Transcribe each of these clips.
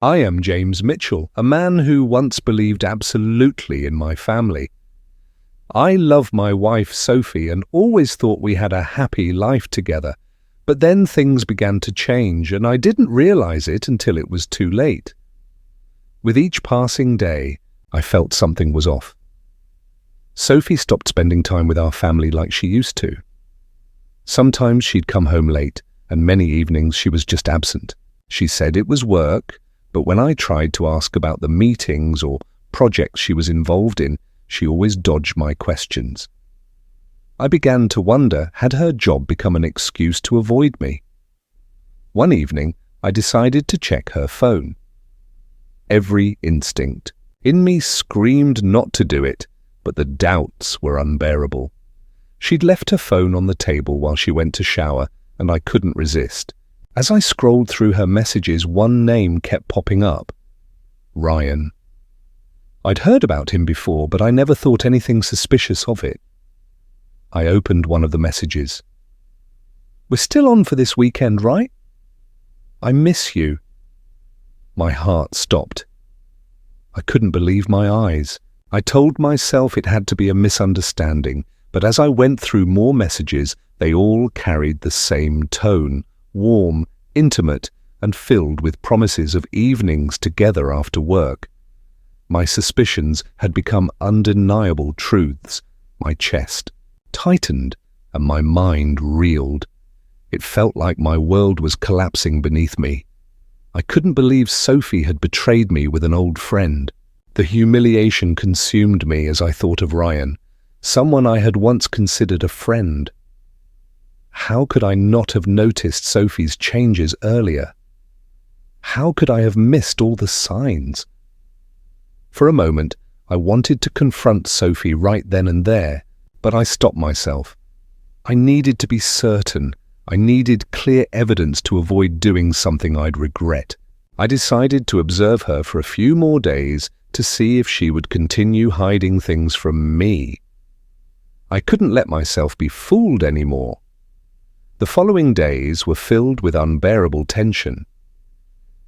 I am James Mitchell, a man who once believed absolutely in my family. I love my wife Sophie and always thought we had a happy life together. But then things began to change and I didn't realize it until it was too late. With each passing day, I felt something was off. Sophie stopped spending time with our family like she used to. Sometimes she'd come home late, and many evenings she was just absent. She said it was work, but when I tried to ask about the meetings or projects she was involved in, she always dodged my questions. I began to wonder, had her job become an excuse to avoid me? One evening, I decided to check her phone. Every instinct in me screamed not to do it, but the doubts were unbearable. She'd left her phone on the table while she went to shower, and I couldn't resist. As I scrolled through her messages, one name kept popping up. Ryan. I'd heard about him before, but I never thought anything suspicious of it. I opened one of the messages. We're still on for this weekend, right? I miss you. My heart stopped. I couldn't believe my eyes. I told myself it had to be a misunderstanding, but as I went through more messages, they all carried the same tone, warm, intimate, and filled with promises of evenings together after work. My suspicions had become undeniable truths. My chest tightened and my mind reeled. It felt like my world was collapsing beneath me. I couldn't believe Sophie had betrayed me with an old friend. The humiliation consumed me as I thought of Ryan, someone I had once considered a friend. How could I not have noticed Sophie's changes earlier? How could I have missed all the signs? For a moment, I wanted to confront Sophie right then and there, but I stopped myself. I needed to be certain. I needed clear evidence to avoid doing something I'd regret. I decided to observe her for a few more days to see if she would continue hiding things from me. I couldn't let myself be fooled anymore. The following days were filled with unbearable tension.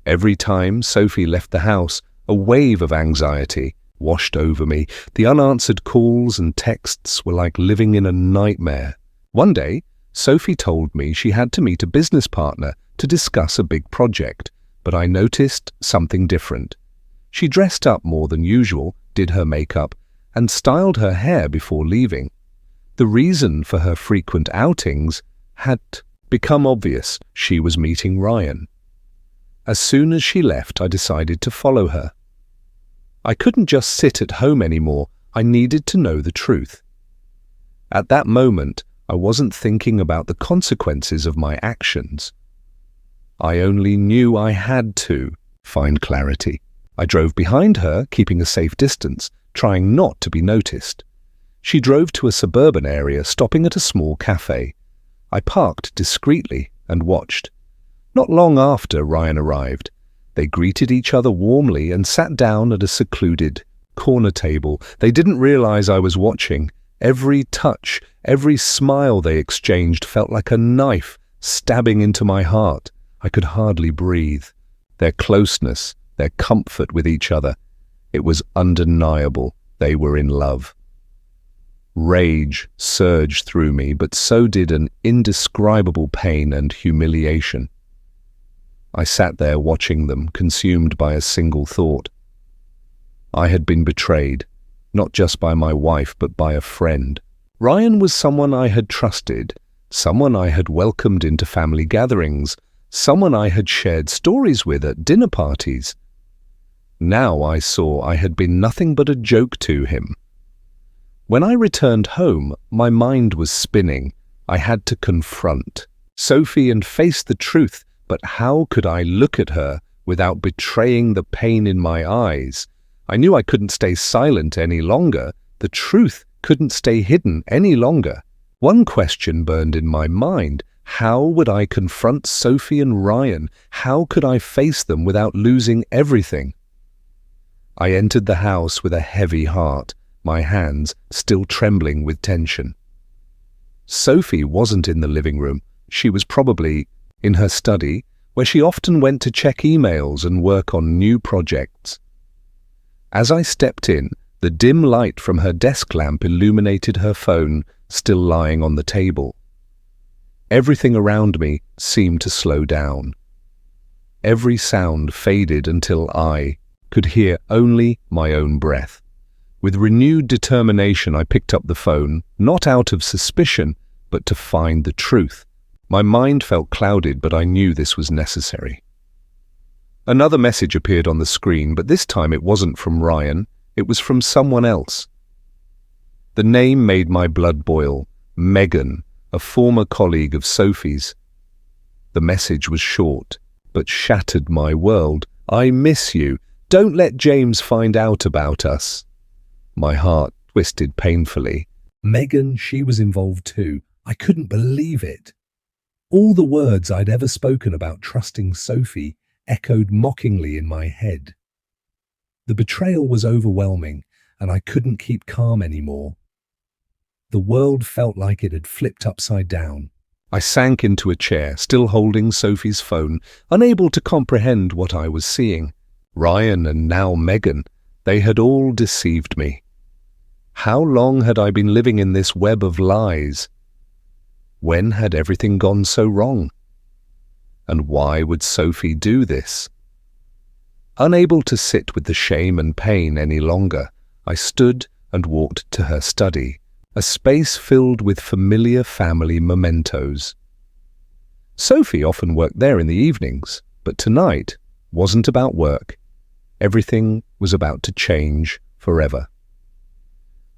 Every time Sophie left the house, a wave of anxiety washed over me. The unanswered calls and texts were like living in a nightmare. One day, Sophie told me she had to meet a business partner to discuss a big project, but I noticed something different. She dressed up more than usual, did her makeup, and styled her hair before leaving. The reason for her frequent outings had become obvious. She was meeting Ryan. As soon as she left, I decided to follow her. I couldn't just sit at home anymore. I needed to know the truth. At that moment, I wasn't thinking about the consequences of my actions. I only knew I had to find clarity. I drove behind her, keeping a safe distance, trying not to be noticed. She drove to a suburban area, stopping at a small cafe. I parked discreetly and watched. Not long after Ryan arrived, they greeted each other warmly and sat down at a secluded corner table. They didn't realize I was watching. Every touch, every smile they exchanged felt like a knife stabbing into my heart. I could hardly breathe. Their closeness, their comfort with each other, it was undeniable. They were in love. Rage surged through me, but so did an indescribable pain and humiliation. I sat there watching them, consumed by a single thought. I had been betrayed, not just by my wife, but by a friend. Ryan was someone I had trusted, someone I had welcomed into family gatherings, someone I had shared stories with at dinner parties. Now I saw I had been nothing but a joke to him. When I returned home, my mind was spinning. I had to confront Sophie and face the truth, but how could I look at her without betraying the pain in my eyes? I knew I couldn't stay silent any longer. The truth couldn't stay hidden any longer. One question burned in my mind. How would I confront Sophie and Ryan? How could I face them without losing everything? I entered the house with a heavy heart, my hands still trembling with tension. Sophie wasn't in the living room. She was probably in her study, where she often went to check emails and work on new projects. As I stepped in, the dim light from her desk lamp illuminated her phone, still lying on the table. Everything around me seemed to slow down. Every sound faded until I could hear only my own breath. With renewed determination, I picked up the phone, not out of suspicion, but to find the truth. My mind felt clouded, but I knew this was necessary. Another message appeared on the screen, but this time it wasn't from Ryan, it was from someone else. The name made my blood boil. Megan, a former colleague of Sophie's. The message was short, but shattered my world. "I miss you. Don't let James find out about us." My heart twisted painfully. Megan, she was involved too. I couldn't believe it. All the words I'd ever spoken about trusting Sophie echoed mockingly in my head. The betrayal was overwhelming, and I couldn't keep calm anymore. The world felt like it had flipped upside down. I sank into a chair, still holding Sophie's phone, unable to comprehend what I was seeing. Ryan and now Megan, they had all deceived me. How long had I been living in this web of lies? When had everything gone so wrong? And why would Sophie do this? Unable to sit with the shame and pain any longer, I stood and walked to her study, a space filled with familiar family mementos. Sophie often worked there in the evenings, but tonight wasn't about work. Everything was about to change forever.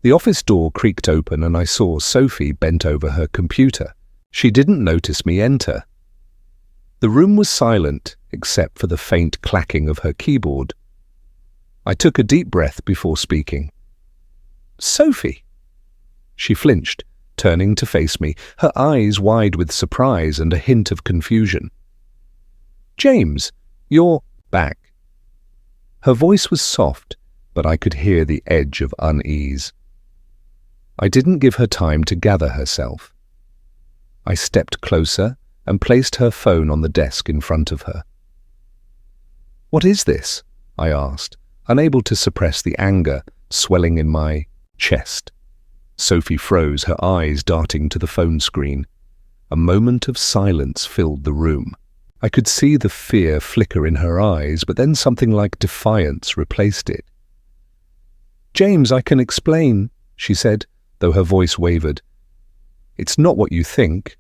The office door creaked open and I saw Sophie bent over her computer. She didn't notice me enter. The room was silent except for the faint clacking of her keyboard. I took a deep breath before speaking. "Sophie!" She flinched, turning to face me, her eyes wide with surprise and a hint of confusion. "James, you're back." Her voice was soft, but I could hear the edge of unease. I didn't give her time to gather herself. I stepped closer and placed her phone on the desk in front of her. "What is this?" I asked, unable to suppress the anger swelling in my chest. Sophie froze, her eyes darting to the phone screen. A moment of silence filled the room. I could see the fear flicker in her eyes, but then something like defiance replaced it. "James, I can explain," she said, though her voice wavered. "It's not what you think."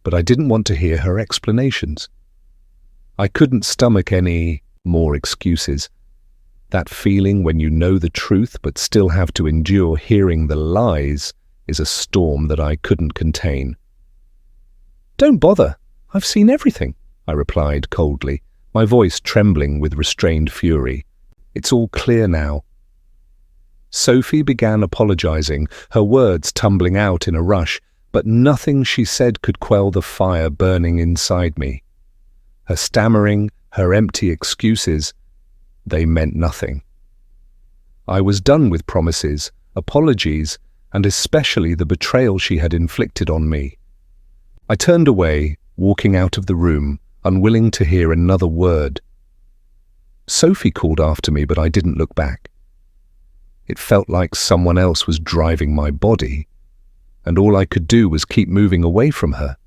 But I didn't want to hear her explanations. I couldn't stomach any more excuses. That feeling when you know the truth but still have to endure hearing the lies is a storm that I couldn't contain. "Don't bother. I've seen everything," I replied coldly, my voice trembling with restrained fury. "It's all clear now." Sophie began apologizing, her words tumbling out in a rush, but nothing she said could quell the fire burning inside me. Her stammering, her empty excuses, they meant nothing. I was done with promises, apologies, and especially the betrayal she had inflicted on me. I turned away, walking out of the room, unwilling to hear another word. Sophie called after me, but I didn't look back. It felt like someone else was driving my body, and all I could do was keep moving away from her.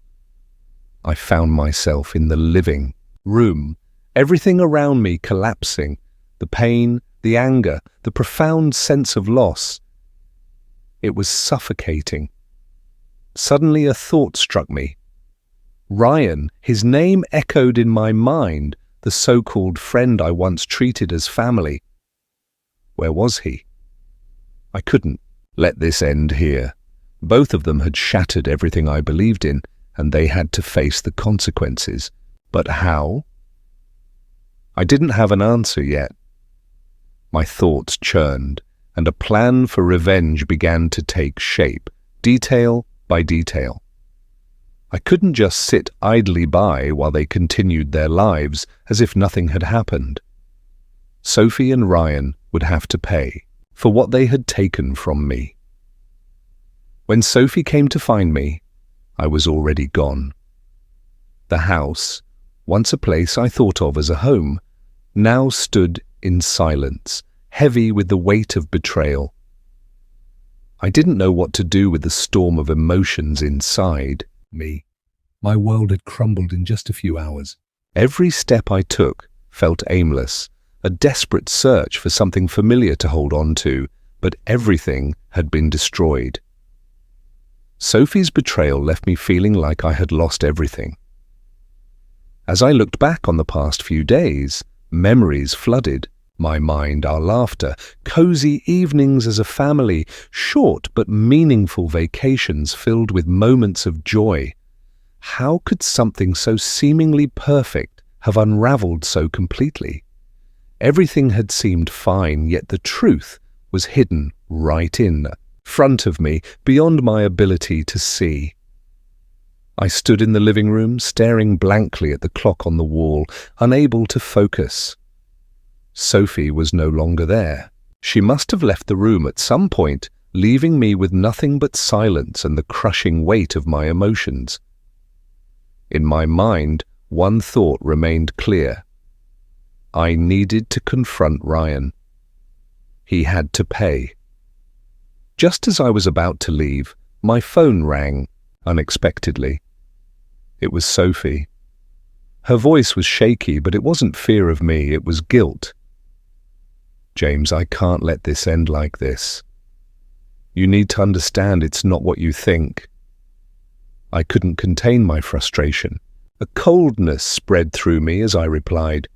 I found myself in the living room, everything around me collapsing, the pain, the anger, the profound sense of loss. It was suffocating. Suddenly a thought struck me. Ryan, his name echoed in my mind, the so-called friend I once treated as family. Where was he? I couldn't let this end here. Both of them had shattered everything I believed in, and they had to face the consequences. But how? I didn't have an answer yet. My thoughts churned, and a plan for revenge began to take shape, detail by detail. I couldn't just sit idly by while they continued their lives as if nothing had happened. Sophie and Ryan would have to pay for what they had taken from me. When Sophie came to find me, I was already gone. The house, once a place I thought of as a home, now stood in silence, heavy with the weight of betrayal. I didn't know what to do with the storm of emotions inside me. My world had crumbled in just a few hours. Every step I took felt aimless, a desperate search for something familiar to hold on to, but everything had been destroyed. Sophie's betrayal left me feeling like I had lost everything. As I looked back on the past few days, memories flooded my mind, our laughter, cozy evenings as a family, short but meaningful vacations filled with moments of joy. How could something so seemingly perfect have unraveled so completely? Everything had seemed fine, yet the truth was hidden right in front of me, beyond my ability to see. I stood in the living room, staring blankly at the clock on the wall, unable to focus. Sophie was no longer there. She must have left the room at some point, leaving me with nothing but silence and the crushing weight of my emotions. In my mind, one thought remained clear. I needed to confront Ryan. He had to pay. Just as I was about to leave, my phone rang unexpectedly. It was Sophie. Her voice was shaky, but it wasn't fear of me, it was guilt. James, I can't let this end like this. You need to understand it's not what you think. I couldn't contain my frustration. A coldness spread through me as I replied,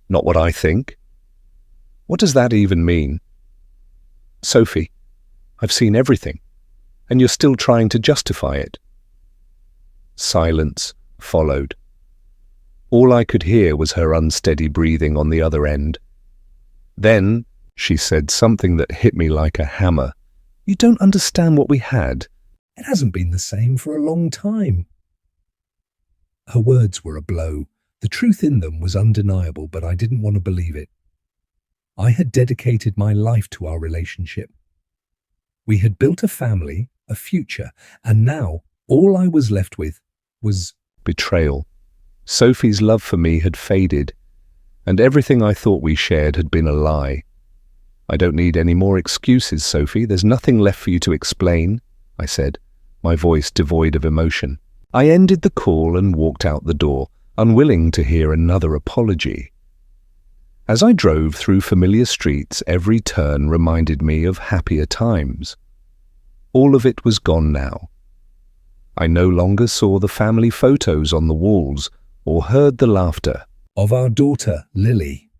Not what I think? What does that even mean? Sophie, I've seen everything, and you're still trying to justify it. Silence followed. All I could hear was her unsteady breathing on the other end. Then she said something that hit me like a hammer. You don't understand what we had. It hasn't been the same for a long time. Her words were a blow. The truth in them was undeniable, but I didn't want to believe it. I had dedicated my life to our relationship. We had built a family, a future, and now all I was left with was betrayal. Sophie's love for me had faded, and everything I thought we shared had been a lie. I don't need any more excuses, Sophie. There's nothing left for you to explain, I said, my voice devoid of emotion. I ended the call and walked out the door, unwilling to hear another apology. As I drove through familiar streets, every turn reminded me of happier times. All of it was gone now. I no longer saw the family photos on the walls or heard the laughter of our daughter, Lily.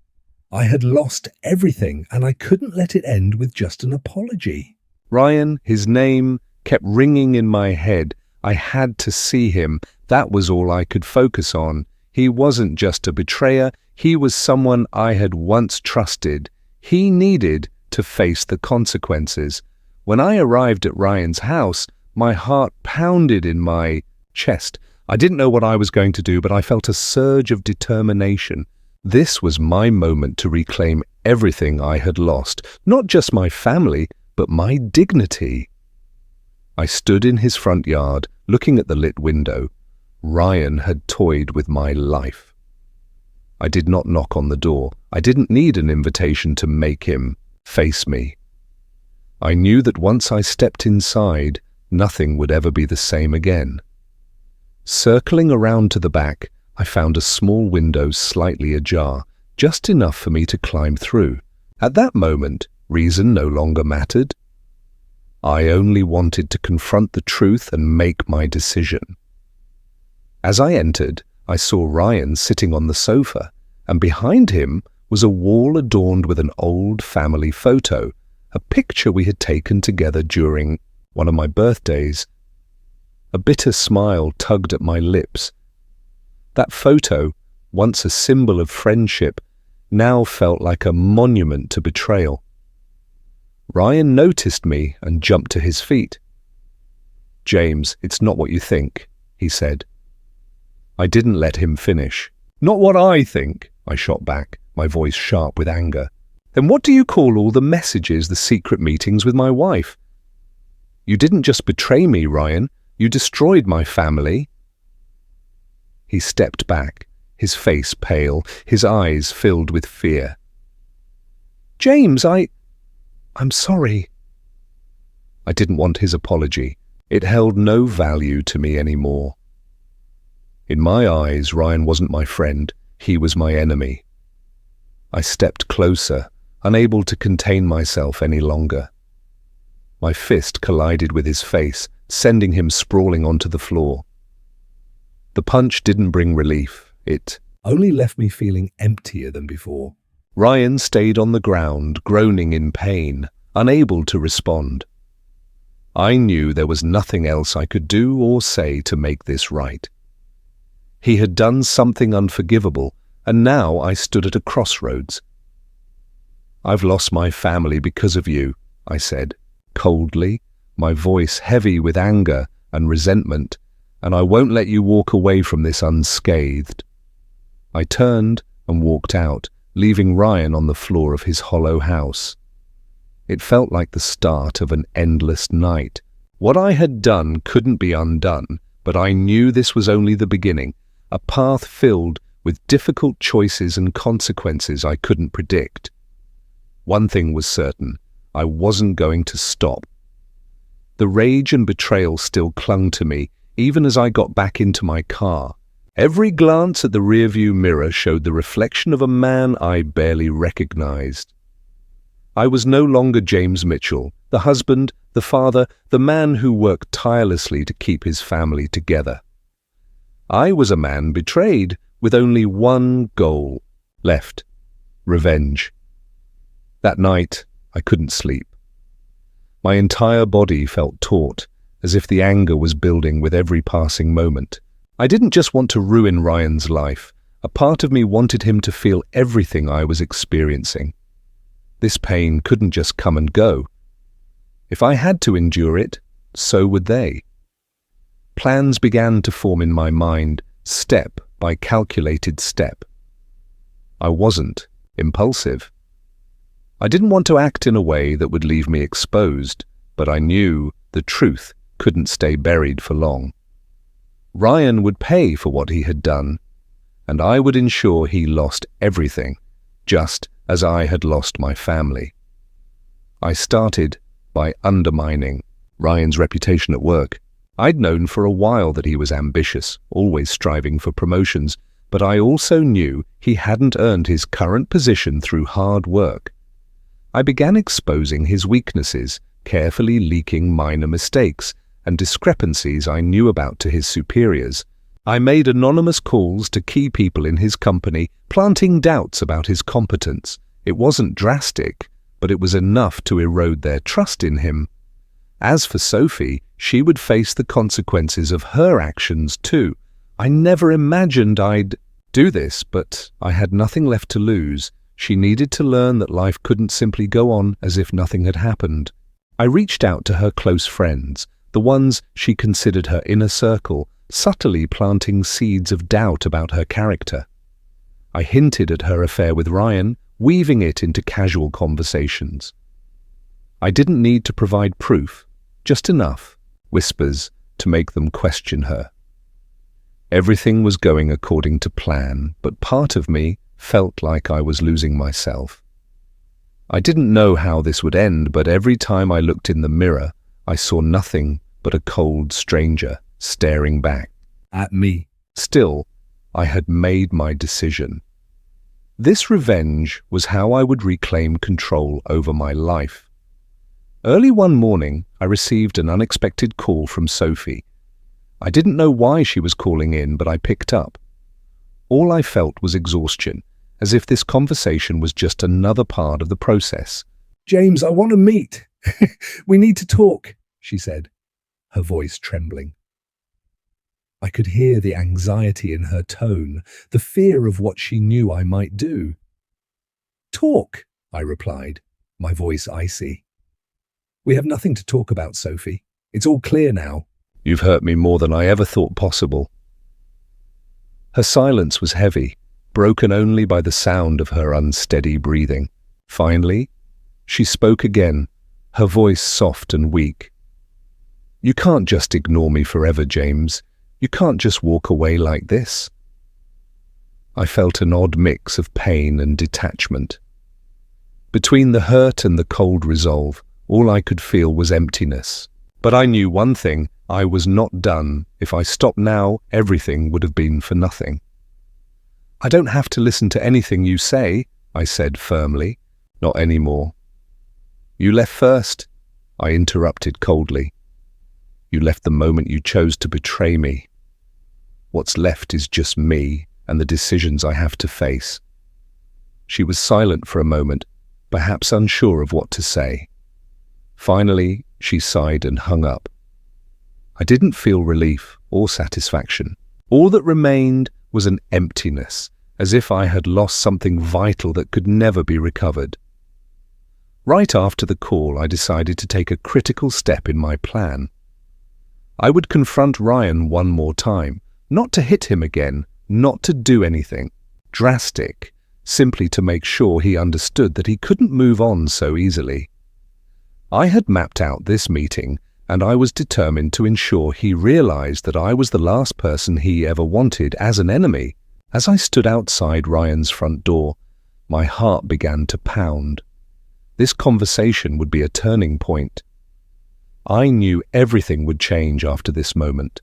I had lost everything, and I couldn't let it end with just an apology. Ryan, his name kept ringing in my head. I had to see him. That was all I could focus on. He wasn't just a betrayer. He was someone I had once trusted. He needed to face the consequences. When I arrived at Ryan's house, my heart pounded in my chest. I didn't know what I was going to do, but I felt a surge of determination. This was my moment to reclaim everything I had lost, not just my family, but my dignity. I stood in his front yard, looking at the lit window. Ryan had toyed with my life. I did not knock on the door. I didn't need an invitation to make him face me. I knew that once I stepped inside, nothing would ever be the same again. Circling around to the back, I found a small window slightly ajar, just enough for me to climb through. At that moment, reason no longer mattered. I only wanted to confront the truth and make my decision. As I entered, I saw Ryan sitting on the sofa, and behind him was a wall adorned with an old family photo, a picture we had taken together during one of my birthdays. A bitter smile tugged at my lips. That photo, once a symbol of friendship, now felt like a monument to betrayal. Ryan noticed me and jumped to his feet. James, it's not what you think, he said. I didn't let him finish. Not what I think, I shot back, my voice sharp with anger. Then what do you call all the messages, the secret meetings with my wife? You didn't just betray me, Ryan. You destroyed my family. He stepped back, his face pale, his eyes filled with fear. "James, I'm sorry." I didn't want his apology. It held no value to me anymore. In my eyes, Ryan wasn't my friend. He was my enemy. I stepped closer, unable to contain myself any longer. My fist collided with his face, sending him sprawling onto the floor. The punch didn't bring relief. It only left me feeling emptier than before. Ryan stayed on the ground, groaning in pain, unable to respond. I knew there was nothing else I could do or say to make this right. He had done something unforgivable, and now I stood at a crossroads. "I've lost my family because of you," I said, coldly, my voice heavy with anger and resentment, "and I won't let you walk away from this unscathed." I turned and walked out, leaving Ryan on the floor of his hollow house. It felt like the start of an endless night. What I had done couldn't be undone, but I knew this was only the beginning, a path filled with difficult choices and consequences I couldn't predict. One thing was certain, I wasn't going to stop. The rage and betrayal still clung to me, even as I got back into my car. Every glance at the rearview mirror showed the reflection of a man I barely recognized. I was no longer James Mitchell, the husband, the father, the man who worked tirelessly to keep his family together. I was a man betrayed, with only one goal left: revenge. That night, I couldn't sleep. My entire body felt taut, as if the anger was building with every passing moment. I didn't just want to ruin Ryan's life. A part of me wanted him to feel everything I was experiencing. This pain couldn't just come and go. If I had to endure it, so would they. Plans began to form in my mind, step by calculated step. I wasn't impulsive. I didn't want to act in a way that would leave me exposed, but I knew the truth couldn't stay buried for long. Ryan would pay for what he had done, and I would ensure he lost everything, just as I had lost my family. I started by undermining Ryan's reputation at work. I'd known for a while that he was ambitious, always striving for promotions, but I also knew he hadn't earned his current position through hard work. I began exposing his weaknesses, carefully leaking minor mistakes and discrepancies I knew about to his superiors. I made anonymous calls to key people in his company, planting doubts about his competence. It wasn't drastic, but it was enough to erode their trust in him. As for Sophie, she would face the consequences of her actions too. I never imagined I'd do this, but I had nothing left to lose. She needed to learn that life couldn't simply go on as if nothing had happened. I reached out to her close friends, the ones she considered her inner circle, subtly planting seeds of doubt about her character. I hinted at her affair with Ryan, weaving it into casual conversations. I didn't need to provide proof, just enough whispers to make them question her. Everything was going according to plan, but part of me felt like I was losing myself. I didn't know how this would end, but every time I looked in the mirror, I saw nothing but a cold stranger staring back at me. Still, I had made my decision. This revenge was how I would reclaim control over my life. Early one morning, I received an unexpected call from Sophie. I didn't know why she was calling in, but I picked up. All I felt was exhaustion, as if this conversation was just another part of the process. "James, I want to meet. We need to talk," she said, her voice trembling. I could hear the anxiety in her tone, the fear of what she knew I might do. "Talk," I replied, my voice icy. "We have nothing to talk about, Sophie. It's all clear now." "You've hurt me more than I ever thought possible." Her silence was heavy, broken only by the sound of her unsteady breathing. Finally, she spoke again, her voice soft and weak. "You can't just ignore me forever, James. You can't just walk away like this." I felt an odd mix of pain and detachment. Between the hurt and the cold resolve, all I could feel was emptiness. But I knew one thing: I was not done. If I stopped now, everything would have been for nothing. "I don't have to listen to anything you say," I said firmly. "Not anymore." "You left first," I interrupted coldly. "You left the moment you chose to betray me. What's left is just me and the decisions I have to face." She was silent for a moment, perhaps unsure of what to say. Finally, she sighed and hung up. I didn't feel relief or satisfaction. All that remained was an emptiness, as if I had lost something vital that could never be recovered. Right after the call, I decided to take a critical step in my plan. I would confront Ryan one more time, not to hit him again, not to do anything drastic, simply to make sure he understood that he couldn't move on so easily. I had mapped out this meeting, and I was determined to ensure he realized that I was the last person he ever wanted as an enemy. As I stood outside Ryan's front door, my heart began to pound. This conversation would be a turning point. I knew everything would change after this moment.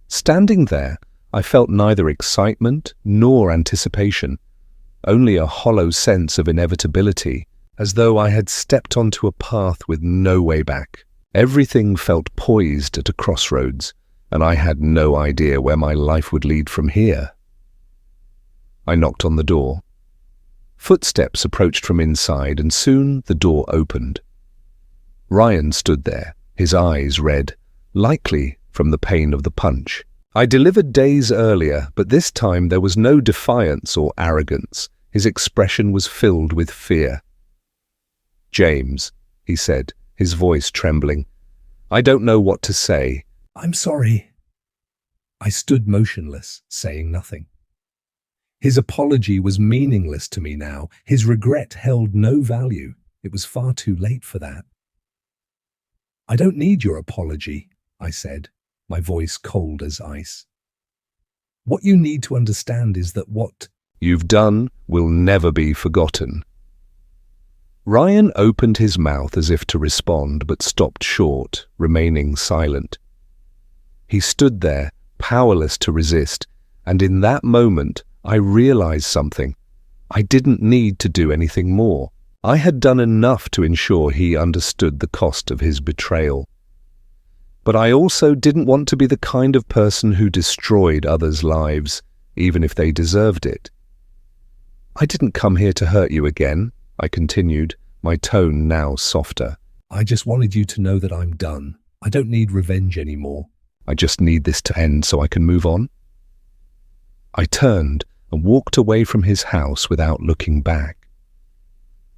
Standing there, I felt neither excitement nor anticipation, only a hollow sense of inevitability, as though I had stepped onto a path with no way back. Everything felt poised at a crossroads, and I had no idea where my life would lead from here. I knocked on the door. Footsteps approached from inside, and soon the door opened. Ryan stood there, his eyes red, likely from the pain of the punch. I delivered days earlier, but this time there was no defiance or arrogance. His expression was filled with fear. "James," he said, his voice trembling, "I don't know what to say." "I'm sorry." I stood motionless, saying nothing. His apology was meaningless to me now. His regret held no value. It was far too late for that. "I don't need your apology," I said, my voice cold as ice. "What you need to understand is that what you've done will never be forgotten." Ryan opened his mouth as if to respond, but stopped short, remaining silent. He stood there, powerless to resist, and in that moment I realized something. I didn't need to do anything more. I had done enough to ensure he understood the cost of his betrayal. But I also didn't want to be the kind of person who destroyed others' lives, even if they deserved it. "I didn't come here to hurt you again," I continued, my tone now softer. "I just wanted you to know that I'm done. I don't need revenge anymore. I just need this to end so I can move on." I turned and walked away from his house without looking back.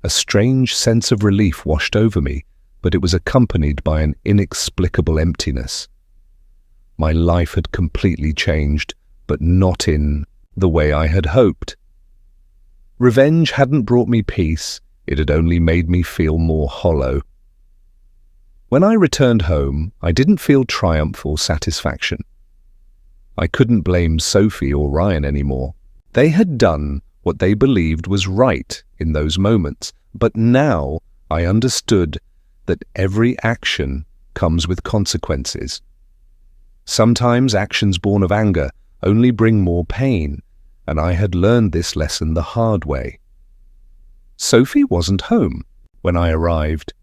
A strange sense of relief washed over me, but it was accompanied by an inexplicable emptiness. My life had completely changed, but not in the way I had hoped. Revenge hadn't brought me peace, it had only made me feel more hollow. When I returned home, I didn't feel triumph or satisfaction. I couldn't blame Sophie or Ryan anymore. They had done what they believed was right in those moments, but now I understood that every action comes with consequences. Sometimes actions born of anger only bring more pain, and I had learned this lesson the hard way. Sophie wasn't home when I arrived.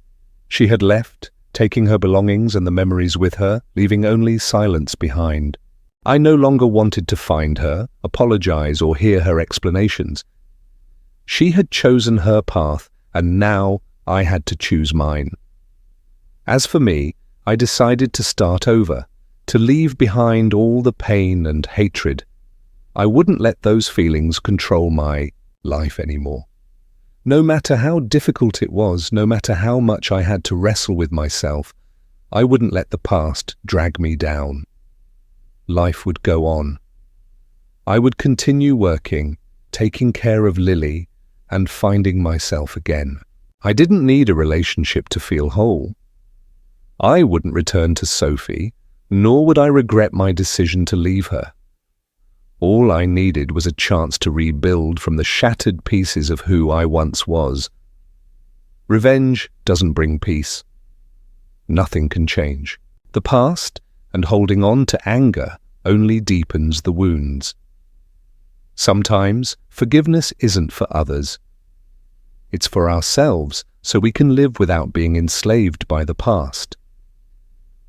She had left, taking her belongings and the memories with her, leaving only silence behind. I no longer wanted to find her, apologize, or hear her explanations. She had chosen her path, and now I had to choose mine. As for me, I decided to start over, to leave behind all the pain and hatred. I wouldn't let those feelings control my life anymore. No matter how difficult it was, no matter how much I had to wrestle with myself, I wouldn't let the past drag me down. Life would go on. I would continue working, taking care of Lily, and finding myself again. I didn't need a relationship to feel whole. I wouldn't return to Sophie, nor would I regret my decision to leave her. All I needed was a chance to rebuild from the shattered pieces of who I once was. Revenge doesn't bring peace. Nothing can change the past, and holding on to anger only deepens the wounds. Sometimes forgiveness isn't for others. It's for ourselves, so we can live without being enslaved by the past.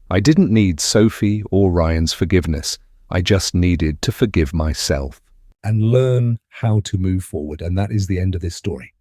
I didn't need Sophie or Ryan's forgiveness. I just needed to forgive myself. And learn how to move forward. And that is the end of this story.